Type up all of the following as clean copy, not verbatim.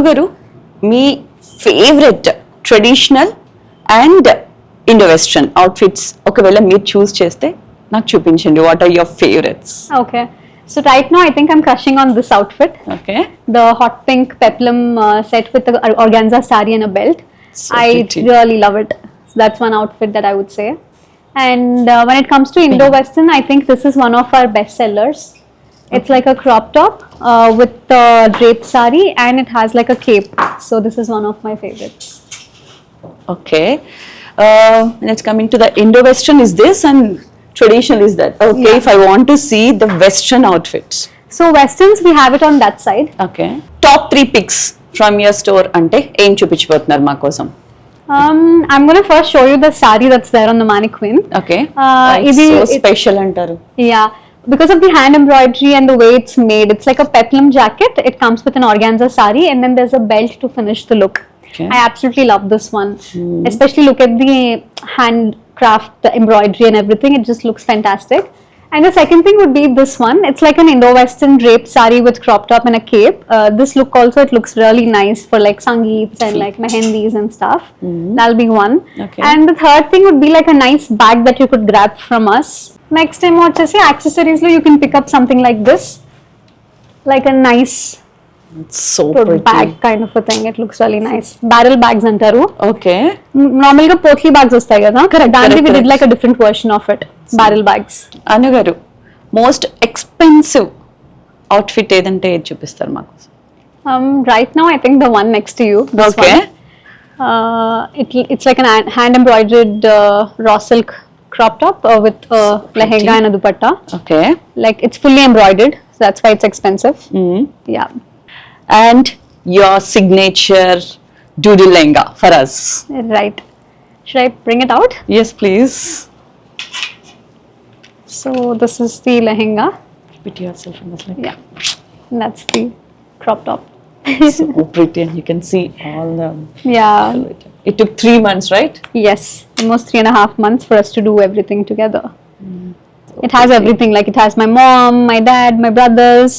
గారు మీ favourite traditional and Indo western outfits ఒకవేళ మీరు చూస్ చేస్తే నాకు చూపించండి. What are your favourites? Okay. So right now I think I'm crushing on this outfit. Okay, The hot pink peplum set with the organza saree and a belt. So I pretty. really love it. So that's one outfit that I would say. And when it comes to Indo-Western, I think this is one of our best sellers. It's like a crop top with draped saree and it has like a cape. So this is one of my favorites. Okay. Let's come into the Indo Western is this and traditional is that. Okay, Yeah. if I want to see the Western outfits. So Westerns, we have it on that side. Okay, top 3 picks from your store అంటే ఏం చూపించబోతున్నారు మా కోసం? I'm going to first show you the saree that's there on the mannequin. Okay, ఇది so it's- special అంటారు. Yeah, because of the hand embroidery and the way it's made, it's like a peplum jacket. It comes with an organza saree and then there's a belt to finish the look. Okay. I absolutely love this one. Especially look at the handcraft, the embroidery and everything. It just looks fantastic. And the second thing would be this one. It's like an Indo-Western draped saree with crop top and a cape. This look also, it looks really nice for like sangeets and like mehendis and stuff. That'll be one. Okay. And the third thing would be like a nice bag that you could grab from us. Next time వచ్చేసి accessories లో you can pick up something like this, like a nice so bag kind of a thing. It looks really nice. Barrel bags అంటారు. Okay, normal గా potli bags వస్తాయి కదా, దానికి we did correct. like a different version of it. Barrel bags. అను గారు most expensive outfit ఏదంటే ఏది చూపిస్తారు మాకు? Right now I think the one next to you, this okay, one. It's like an hand embroidered raw silk crop top with lehenga and a dupatta. Okay. Like it's fully embroidered, so that's why it's expensive. Yeah. And your signature doodle lehenga for us. Right. Should I bring it out? Yes, please. So this is the lehenga. Put yourself in this like Yeah. And that's the crop top. so pretty, and you can see all the. Yeah. It took 3 months, right? Yes. Almost 3.5 months for us to do everything together. It has pretty. everything. Like it has my mom, my dad, my brothers,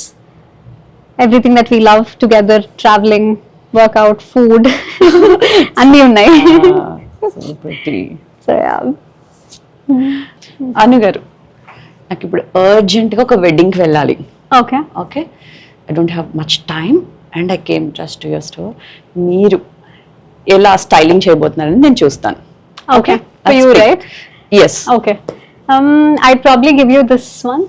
everything that we love together, traveling, workout, food. And So pretty. So yeah. అను గారు నాకు ఇప్పుడు అర్జెంట్గా ఒక వెడ్డింగ్కి వెళ్ళాలి. Okay. Okay, I don't have much time and I came just to your store. మీరు ఎలా styling చేయబోతున్నారని నేను చూస్తాను. Okay. For you, right? Yes. Okay. I'd probably give you this one.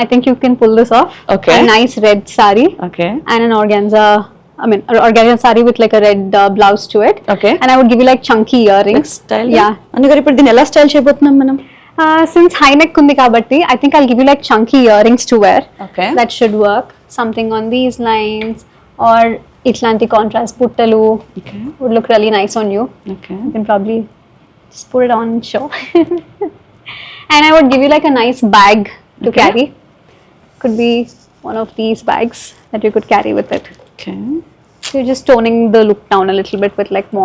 I think you can pull this off. Okay. A nice red saree okay, and an organza. Organza saree with like a red blouse to it. Okay. And I would give you like chunky earrings. Style. Yeah. అను గారు ఇప్పుడు దీన్ని ఎలా style చేయబోతున్నాం మనం? Since high neck undi kabatti, I think I'll give you like chunky earrings to wear. Okay. That should work. Something on these lines or itlanti contrast puttalu Okay. would look really nice on you. Okay, You can probably just put it on and show. And I would give you like a nice bag to Okay. carry. Could be one of these bags that you could carry with it. Okay. So you're just toning the look down a little bit with like more